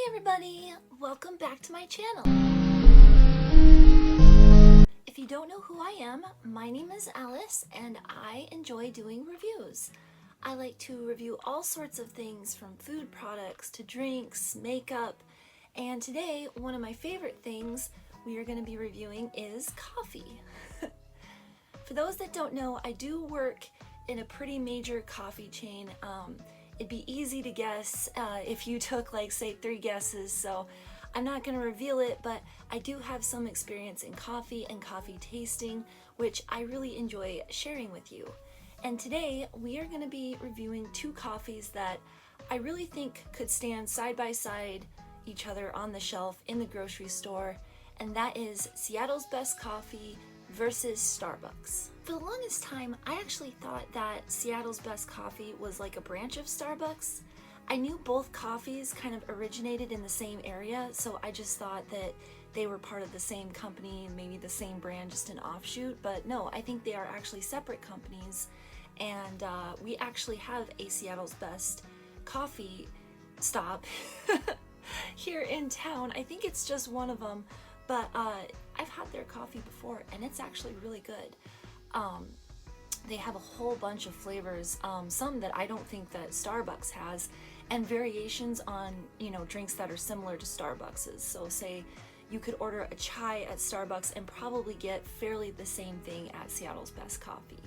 everybody! Welcome back to my channel. If you don't know who I am, my name is Alice and I enjoy doing reviews. I like to review all sorts of things from food products to drinks, makeup, and today one of my favorite things we are going to be reviewing is coffee. For those that don't know, I do work in a pretty major coffee chain. It'd be easy to guess if you took like say 3 guesses, so I'm not going to reveal it, but I do have some experience in coffee and coffee tasting, which I really enjoy sharing with you. And today we are going to be reviewing 2 coffees that I really think could stand side by side each other on the shelf in the grocery store, and that is Seattle's Best Coffee versus Starbucks. For the longest time, I actually thought that Seattle's Best Coffee was like a branch of Starbucks. I knew both coffees kind of originated in the same area, so I just thought that they were part of the same company, maybe the same brand, just an offshoot. But no, I think they are actually separate companies, and we actually have a Seattle's Best Coffee stop here in town. I think it's just one of them, but I've had their coffee before and it's actually really good. They have a whole bunch of flavors, some that I don't think that Starbucks has, and variations on, you know, drinks that are similar to Starbucks's. So say you could order a chai at Starbucks and probably get fairly the same thing at Seattle's Best Coffee.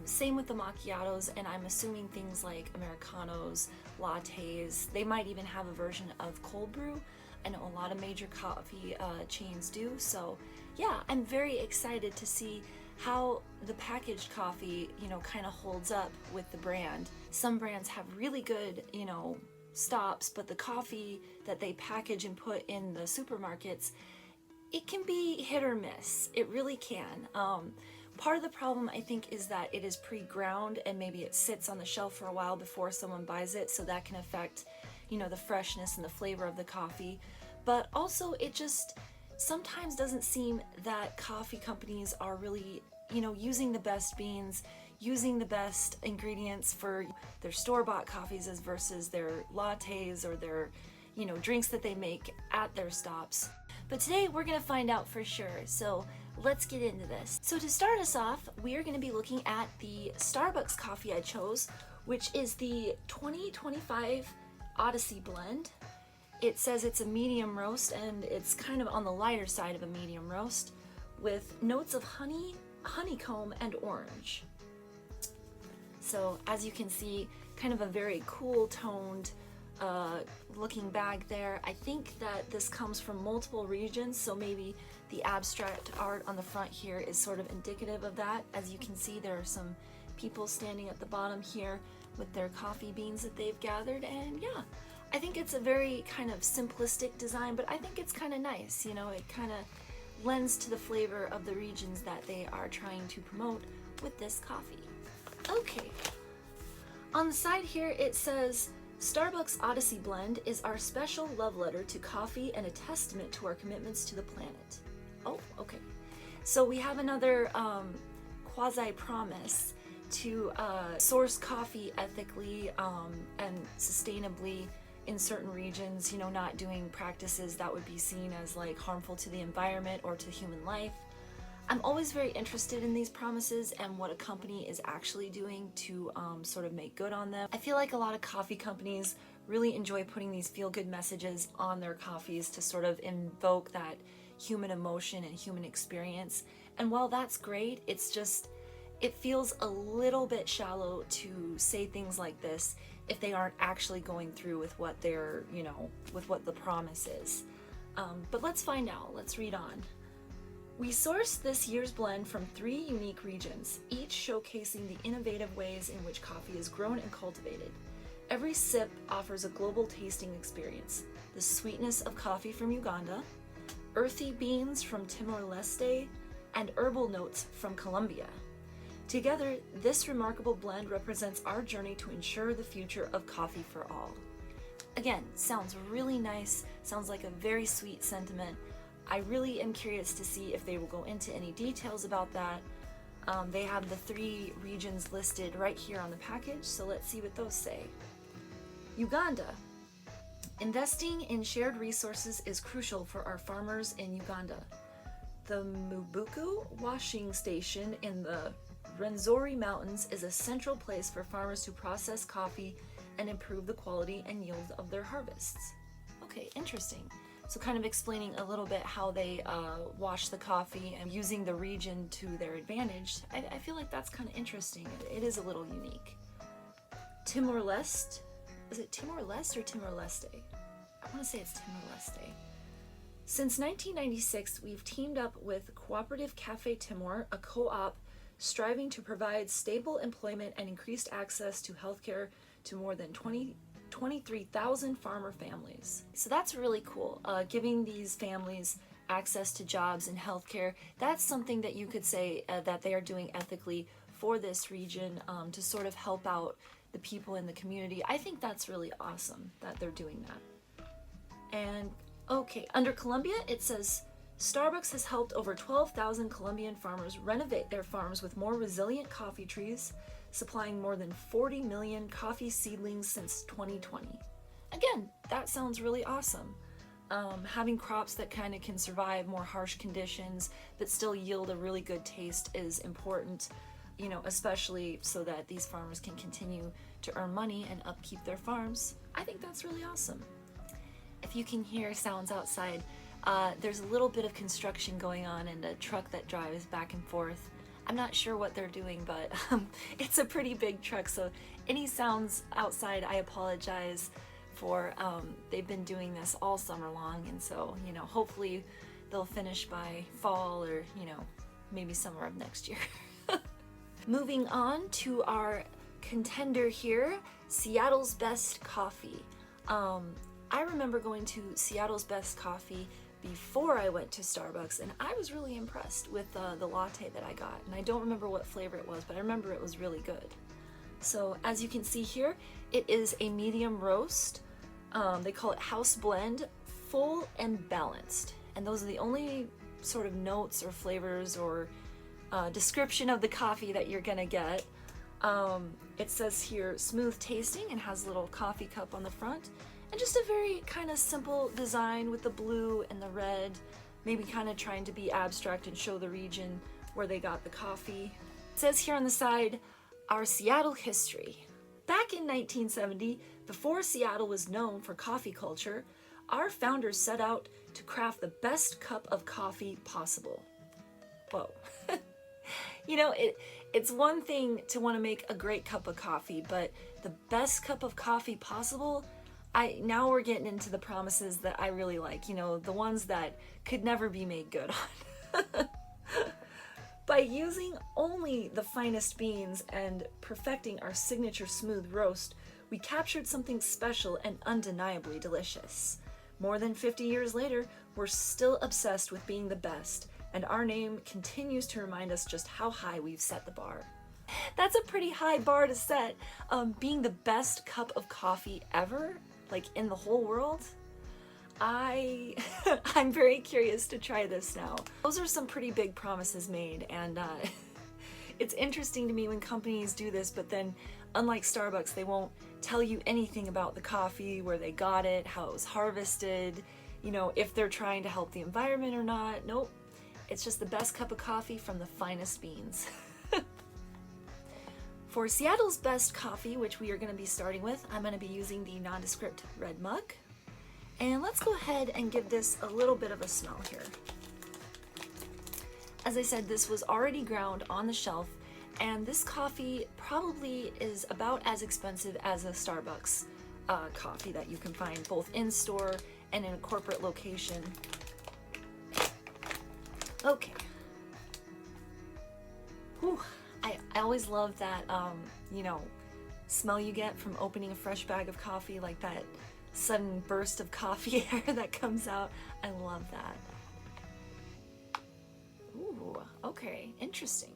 Same with the macchiatos, and I'm assuming things like Americanos, lattes, they might even have a version of cold brew. I know a lot of major coffee chains do, so yeah, I'm very excited to see how the packaged coffee, you know, kind of holds up with the brand. Some brands have really good, you know, stops, but the coffee that they package and put in the supermarkets, it can be hit or miss. It really can. Part of the problem, I think, is that it is pre-ground and maybe it sits on the shelf for a while before someone buys it, so that can affect, you know, the freshness and the flavor of the coffee. But also it just sometimes doesn't seem that coffee companies are really, you know, using the best beans, using the best ingredients for their store-bought coffees as versus their lattes or their, you know, drinks that they make at their stops. But today we're gonna find out for sure, so let's get into this. So to start us off, we are gonna be looking at the Starbucks coffee I chose, which is the 2025 Odyssey Blend. It says it's a medium roast, and it's kind of on the lighter side of a medium roast with notes of honey, honeycomb, and orange. So as you can see, kind of a very cool toned looking bag there. I think that this comes from multiple regions, so maybe the abstract art on the front here is sort of indicative of that. As you can see, there are some people standing at the bottom here with their coffee beans that they've gathered, and yeah, I think it's a very kind of simplistic design, but I think it's kind of nice. You know, it kind of lends to the flavor of the regions that they are trying to promote with this coffee. Okay, on the side here it says, Starbucks Odyssey Blend is our special love letter to coffee and a testament to our commitments to the planet. Oh, okay. So we have another quasi-promise to source coffee ethically and sustainably in certain regions, you know, not doing practices that would be seen as like harmful to the environment or to human life. I'm always very interested in these promises and what a company is actually doing to sort of make good on them. I feel like a lot of coffee companies really enjoy putting these feel-good messages on their coffees to sort of invoke that human emotion and human experience. And while that's great, it's just, it feels a little bit shallow to say things like this if they aren't actually going through with what they're, you know, with what the promise is. But let's find out. Let's read on. We sourced this year's blend from 3 unique regions, each showcasing the innovative ways in which coffee is grown and cultivated. Every sip offers a global tasting experience. The sweetness of coffee from Uganda, earthy beans from Timor-Leste, and herbal notes from Colombia. Together, this remarkable blend represents our journey to ensure the future of coffee for all. Again, sounds really nice, sounds like a very sweet sentiment. I really am curious to see if they will go into any details about that. They have the 3 regions listed right here on the package, so let's see what those say. Uganda. Investing in shared resources is crucial for our farmers in Uganda. The Mubuku washing station in the Rwenzori Mountains is a central place for farmers to process coffee and improve the quality and yield of their harvests. Okay, interesting. So kind of explaining a little bit how they wash the coffee and using the region to their advantage. I feel like that's kind of interesting. It is a little unique. Timor-Leste. Is it Timor-Leste or Timor-Leste? I want to say it's Timor-Leste. Since 1996, we've teamed up with Cooperative Cafe Timor, a co-op striving to provide stable employment and increased access to healthcare to more than 23,000 farmer families. So that's really cool, giving these families access to jobs and healthcare. That's something that you could say that they are doing ethically for this region to sort of help out the people in the community. I think that's really awesome that they're doing that. And okay, under Colombia, it says, Starbucks has helped over 12,000 Colombian farmers renovate their farms with more resilient coffee trees, supplying more than 40 million coffee seedlings since 2020. Again, that sounds really awesome. Having crops that kind of can survive more harsh conditions but still yield a really good taste is important, you know, especially so that these farmers can continue to earn money and upkeep their farms. I think that's really awesome. If you can hear sounds outside, there's a little bit of construction going on and a truck that drives back and forth. I'm not sure what they're doing, but it's a pretty big truck, so any sounds outside, I apologize for. They've been doing this all summer long, and so, you know, hopefully they'll finish by fall or, you know, maybe summer of next year. Moving on to our contender here, Seattle's Best Coffee. I remember going to Seattle's Best Coffee before I went to Starbucks, and I was really impressed with the latte that I got. And I don't remember what flavor it was, but I remember it was really good. So as you can see here, it is a medium roast. They call it House Blend, full and balanced. And those are the only sort of notes or flavors or description of the coffee that you're gonna get. It says here smooth tasting and has a little coffee cup on the front. And just a very kind of simple design with the blue and the red, maybe kind of trying to be abstract and show the region where they got the coffee. It says here on the side, our Seattle history. Back in 1970, before Seattle was known for coffee culture, our founders set out to craft the best cup of coffee possible. Whoa. You know, it's one thing to want to make a great cup of coffee, but the best cup of coffee possible, now we're getting into the promises that I really like, you know, the ones that could never be made good on. By using only the finest beans and perfecting our signature smooth roast, we captured something special and undeniably delicious. More than 50 years later, we're still obsessed with being the best, and our name continues to remind us just how high we've set the bar. That's a pretty high bar to set, being the best cup of coffee ever. Like in the whole world. I'm very curious to try this now. Those are some pretty big promises made, and it's interesting to me when companies do this, but then unlike Starbucks, they won't tell you anything about the coffee, where they got it, how it was harvested, you know, if they're trying to help the environment or not. Nope, it's just the best cup of coffee from the finest beans. For Seattle's Best Coffee, which we are going to be starting with, I'm going to be using the nondescript red mug. And let's go ahead and give this a little bit of a smell here. As I said, this was already ground on the shelf, and this coffee probably is about as expensive as a Starbucks coffee that you can find both in-store and in a corporate location. Okay. Whew. I always love that, you know, smell you get from opening a fresh bag of coffee, like that sudden burst of coffee air that comes out. I love that. Ooh, okay, interesting.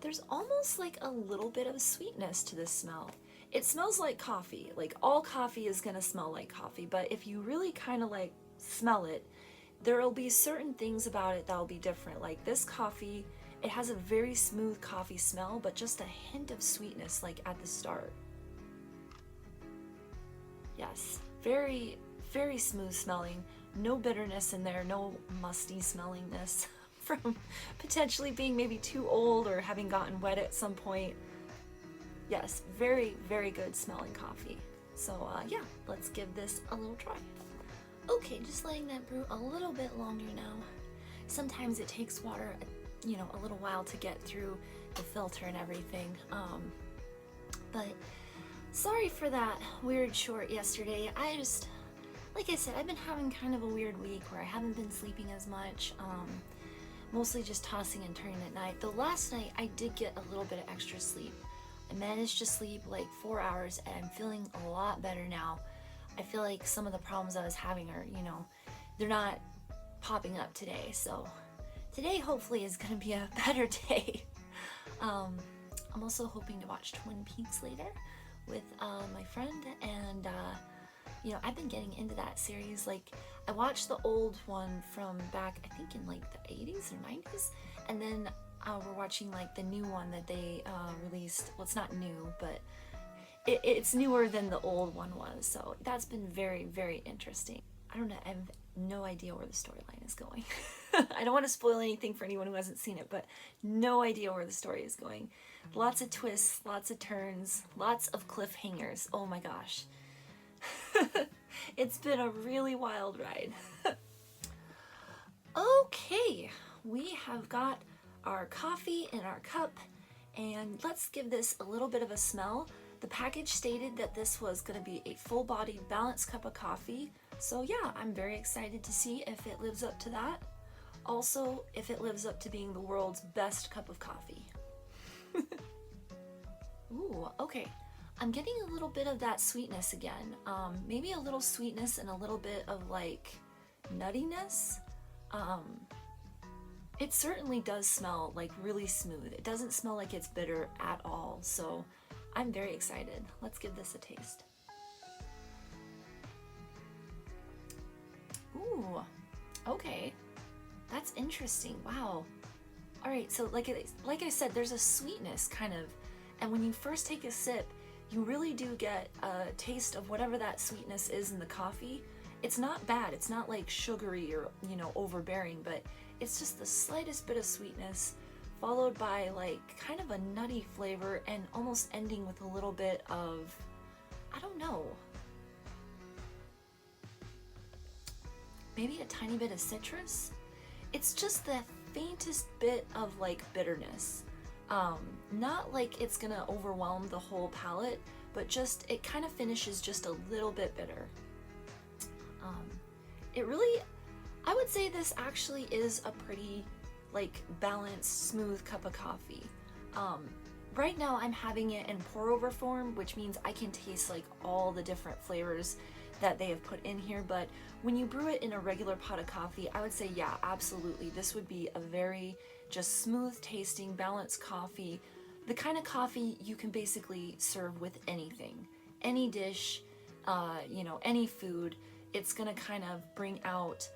There's almost like a little bit of sweetness to this smell. It smells like coffee. Like all coffee is gonna smell like coffee, but if you really kind of like smell it, there'll be certain things about it that'll be different. Like this coffee, it has a very smooth coffee smell, but just a hint of sweetness like at the start. Yes, Very, very smooth smelling. No bitterness in there, no musty smellingness from potentially being maybe too old or having gotten wet at some point. Yes, very, very good smelling coffee. So yeah, let's give this a little try. Okay, just letting that brew a little bit longer now. Sometimes it takes water, you know, a little while to get through the filter and everything. But sorry for that weird short yesterday. Like I said, I've been having kind of a weird week where I haven't been sleeping as much. Mostly just tossing and turning at night. Though last night I did get a little bit of extra sleep. I managed to sleep like 4 hours and I'm feeling a lot better now. I feel like some of the problems I was having are, you know, they're not popping up today. So today hopefully is going to be a better day. I'm also hoping to watch Twin Peaks later with my friend, and you know, I've been getting into that series. Like, I watched the old one from back, I think in like the 80s or 90s, and then we're watching like the new one that they released. Well, it's not new, but it's newer than the old one was, so that's been very, very interesting. I don't know, I have no idea where the storyline is going. I don't want to spoil anything for anyone who hasn't seen it, but no idea where the story is going. Lots of twists, lots of turns, lots of cliffhangers. Oh my gosh. It's been a really wild ride. Okay, we have got our coffee in our cup, and let's give this a little bit of a smell. The package stated that this was going to be a full-bodied balanced cup of coffee, so yeah, I'm very excited to see if it lives up to that. Also, if it lives up to being the world's best cup of coffee. Ooh, okay. I'm getting a little bit of that sweetness again. Maybe a little sweetness and a little bit of like nuttiness. It certainly does smell like really smooth. It doesn't smell like it's bitter at all, so I'm very excited. Let's give this a taste. Ooh, okay. That's interesting. Wow. All right, so like I said, there's a sweetness kind of, and when you first take a sip, you really do get a taste of whatever that sweetness is in the coffee. It's not bad. It's not like sugary or, you know, overbearing, but it's just the slightest bit of sweetness followed by like kind of a nutty flavor and almost ending with a little bit of, I don't know, maybe a tiny bit of citrus. It's just the faintest bit of like bitterness. Not like it's gonna overwhelm the whole palate, but just it kind of finishes just a little bit bitter. It really, I would say this actually is a pretty like balanced, smooth cup of coffee. Right now I'm having it in pour over form, which means I can taste like all the different flavors that they have put in here, but when you brew it in a regular pot of coffee, I would say, yeah, absolutely, this would be a very just smooth tasting, balanced coffee, the kind of coffee you can basically serve with anything, any dish, you know, any food. It's gonna kind of bring out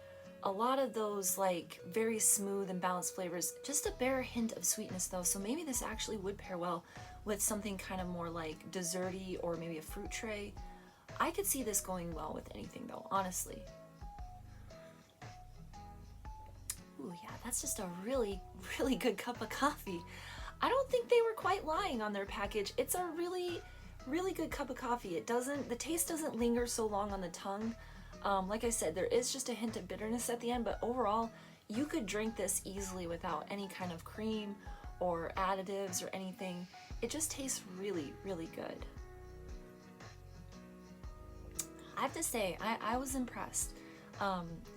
a lot of those like very smooth and balanced flavors, just a bare hint of sweetness though, so maybe this actually would pair well with something kind of more like desserty or maybe a fruit tray. I could see this going well with anything though, honestly. Ooh, yeah, that's just a really, really good cup of coffee. I don't think they were quite lying on their package. It's a really, really good cup of coffee. The taste doesn't linger so long on the tongue. Like I said, there is just a hint of bitterness at the end, but overall, you could drink this easily without any kind of cream or additives or anything. It just tastes really, really good. I have to say, I was impressed.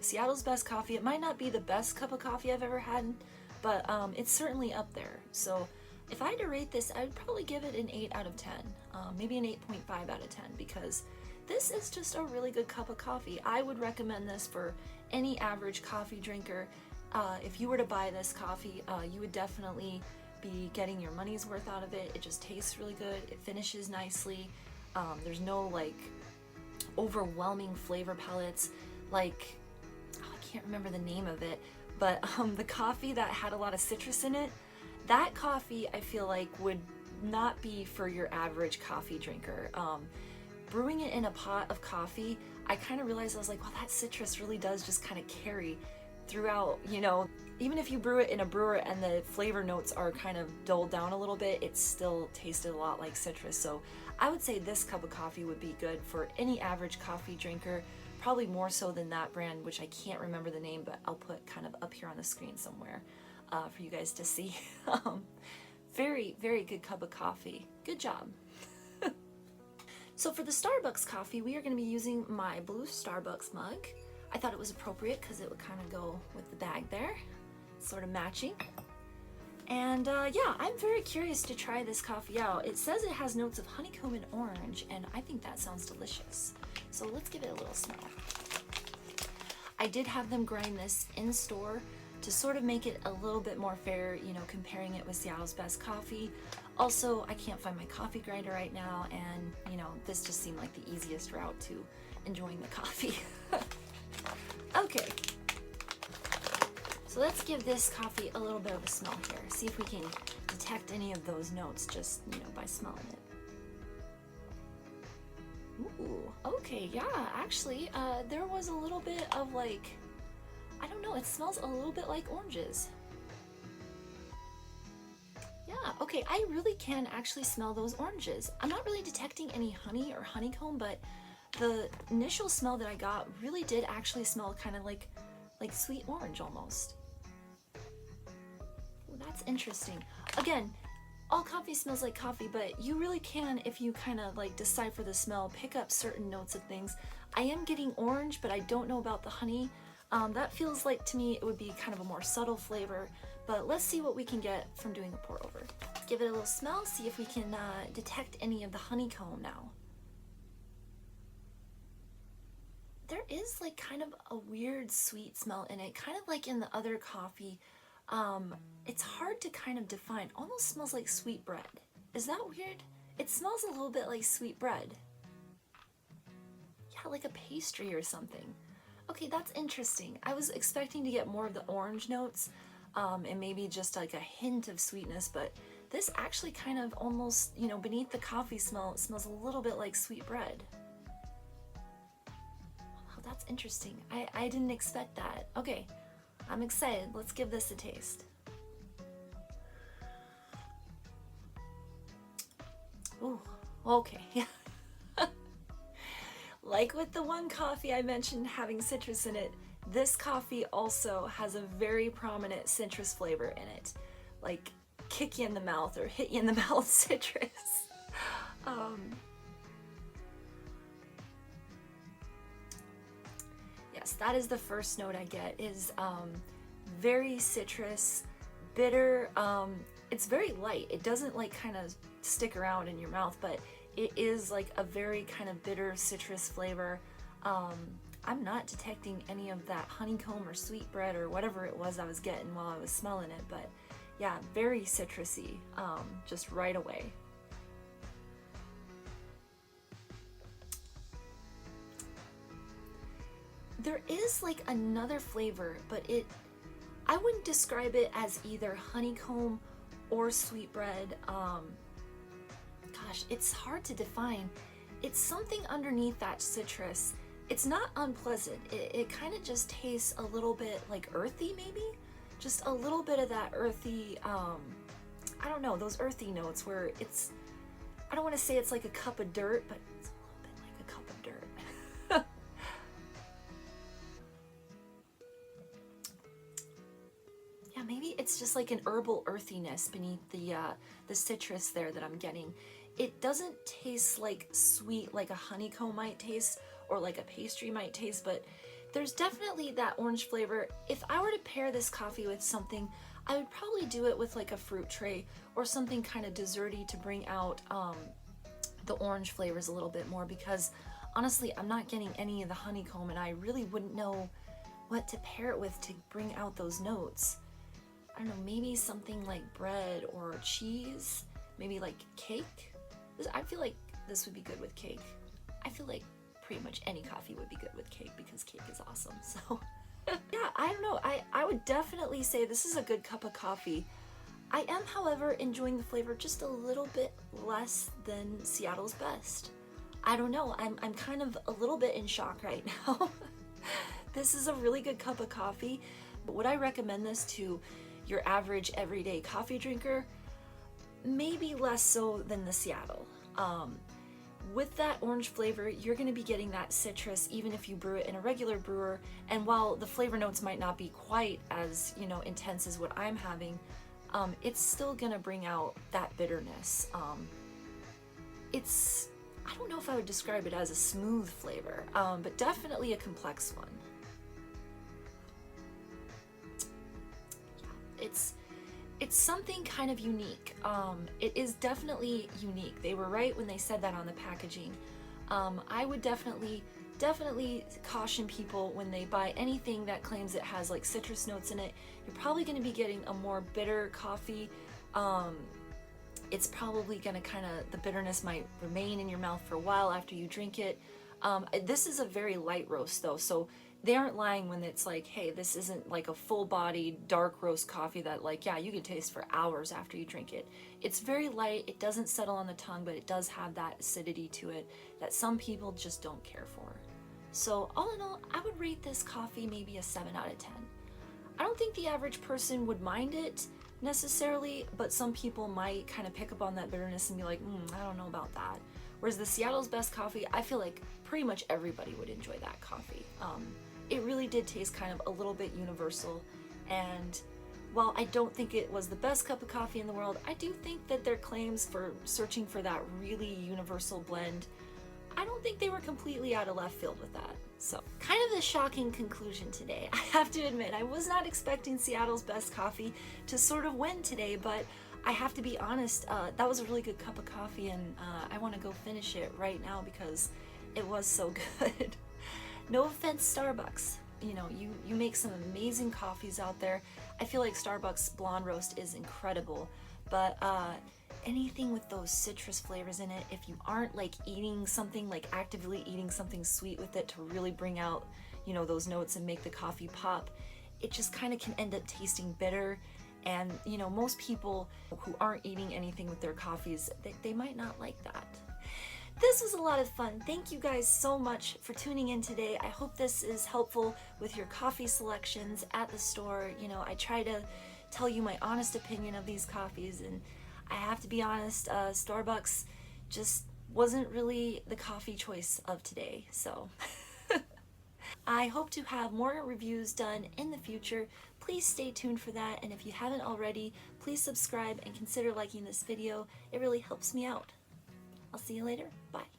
Seattle's best coffee, it might not be the best cup of coffee I've ever had, but it's certainly up there. So if I had to rate this, I'd probably give it an 8 out of 10, maybe an 8.5 out of 10, because this is just a really good cup of coffee. I would recommend this for any average coffee drinker. If you were to buy this coffee, you would definitely be getting your money's worth out of it. It just tastes really good. It finishes nicely. There's no like overwhelming flavor palettes. Like, oh, I can't remember the name of it, but the coffee that had a lot of citrus in it, that coffee I feel like would not be for your average coffee drinker. brewing it in a pot of coffee, I kind of realized, I was like, well, that citrus really does just kind of carry throughout, you know. Even if you brew it in a brewer and the flavor notes are kind of dulled down a little bit, it still tasted a lot like citrus. So I would say this cup of coffee would be good for any average coffee drinker, probably more so than that brand, which I can't remember the name, but I'll put kind of up here on the screen somewhere for you guys to see. Very, very good cup of coffee. Good job. So for the Starbucks coffee, we are going to be using my blue Starbucks mug. I thought it was appropriate because it would kind of go with the bag there, sort of matching. And yeah, I'm very curious to try this coffee out. It says it has notes of honeycomb and orange, and I think that sounds delicious. So let's give it a little smell. I did have them grind this in store to sort of make it a little bit more fair, you know, comparing it with Seattle's Best Coffee. Also, I can't find my coffee grinder right now, and you know, this just seemed like the easiest route to enjoying the coffee. Okay, so let's give this coffee a little bit of a smell here. See if we can detect any of those notes just, you know, by smelling it. Ooh, okay, yeah, actually, there was a little bit of like, I don't know, it smells a little bit like oranges. Yeah, okay, I really can actually smell those oranges. I'm not really detecting any honey or honeycomb, but the initial smell that I got really did actually smell kind of like sweet orange almost. Ooh, that's interesting. Again, all coffee smells like coffee, but you really can, if you kind of like decipher the smell, pick up certain notes of things. I am getting orange, but I don't know about the honey. That feels like to me it would be kind of a more subtle flavor, but let's see what we can get from doing a pour over. Give it a little smell, see if we can detect any of the honeycomb now. There is like kind of a weird sweet smell in it, kind of like in the other coffee. It's hard to kind of define, almost smells like sweet bread. Is that weird? It smells a little bit like sweet bread. Yeah, like a pastry or something. Okay, that's interesting. I was expecting to get more of the orange notes and maybe just like a hint of sweetness, but this actually kind of almost, you know, beneath the coffee smell, it smells a little bit like sweet bread. Oh, that's interesting. I didn't expect that. Okay, I'm excited. Let's give this a taste. Ooh, okay, yeah. Like with the one coffee I mentioned having citrus in it, this coffee also has a very prominent citrus flavor in it. Like kick you in the mouth or hit you in the mouth citrus. Yes, that is the first note I get, is very citrus, bitter. It's very light. It doesn't like kind of stick around in your mouth, but it is like a very kind of bitter citrus flavor. I'm not detecting any of that honeycomb or sweet bread or whatever it was I was getting while I was smelling it, but yeah, very citrusy, just right away. There is like another flavor, but I wouldn't describe it as either honeycomb or sweet bread. Gosh, it's hard to define. It's something underneath that citrus. It's not unpleasant. It kind of just tastes a little bit like earthy, maybe? Just a little bit of that earthy, I don't know, those earthy notes where it's, I don't want to say it's like a cup of dirt, but it's a little bit like a cup of dirt. Yeah, maybe it's just like an herbal earthiness beneath the citrus there that I'm getting. It doesn't taste like sweet like a honeycomb might taste or like a pastry might taste, but there's definitely that orange flavor. If I were to pair this coffee with something, I would probably do it with like a fruit tray or something kind of desserty to bring out the orange flavors a little bit more, because honestly, I'm not getting any of the honeycomb and I really wouldn't know what to pair it with to bring out those notes. I don't know, maybe something like bread or cheese, maybe like cake. I feel like this would be good with cake. I feel like pretty much any coffee would be good with cake because cake is awesome. So yeah, I don't know. I would definitely say this is a good cup of coffee. I am, however, enjoying the flavor just a little bit less than Seattle's Best. I don't know, I'm kind of a little bit in shock right now. This is a really good cup of coffee, but would I recommend this to your average everyday coffee drinker? Maybe less so than the Seattle. With that orange flavor, you're going to be getting that citrus even if you brew it in a regular brewer, and while the flavor notes might not be quite as, you know, intense as what I'm having, it's still going to bring out that bitterness. It's, I don't know if I would describe it as a smooth flavor, but definitely a complex one. Yeah, it's something kind of unique. It is definitely unique. They were right when they said that on the packaging. I would definitely caution people when they buy anything that claims it has like citrus notes in it. You're probably going to be getting a more bitter coffee. It's probably going to kind of, the bitterness might remain in your mouth for a while after you drink it. This is a very light roast though, so they aren't lying when it's like, hey, this isn't like a full-bodied dark roast coffee that like, yeah, you can taste for hours after you drink it. It's very light, it doesn't settle on the tongue, but it does have that acidity to it that some people just don't care for. So all in all, I would rate this coffee maybe a 7 out of 10. I don't think the average person would mind it necessarily, but some people might kind of pick up on that bitterness and be like, I don't know about that. Whereas the Seattle's Best coffee, I feel like pretty much everybody would enjoy that coffee. It really did taste kind of a little bit universal, and while I don't think it was the best cup of coffee in the world, I do think that their claims for searching for that really universal blend, I don't think they were completely out of left field with that. So, kind of a shocking conclusion today. I have to admit, I was not expecting Seattle's Best coffee to sort of win today, but I have to be honest, that was a really good cup of coffee, and I want to go finish it right now because it was so good. No offense, Starbucks. You know, you make some amazing coffees out there. I feel like Starbucks Blonde Roast is incredible, but anything with those citrus flavors in it, if you aren't like eating something, like actively eating something sweet with it to really bring out, you know, those notes and make the coffee pop, it just kind of can end up tasting bitter. And, you know, most people who aren't eating anything with their coffees, they might not like that. This was a lot of fun. Thank you guys so much for tuning in today. I hope this is helpful with your coffee selections at the store. You know, I try to tell you my honest opinion of these coffees, and I have to be honest, Starbucks just wasn't really the coffee choice of today, so. I hope to have more reviews done in the future. Please stay tuned for that, and if you haven't already, please subscribe and consider liking this video. It really helps me out. I'll see you later. Bye.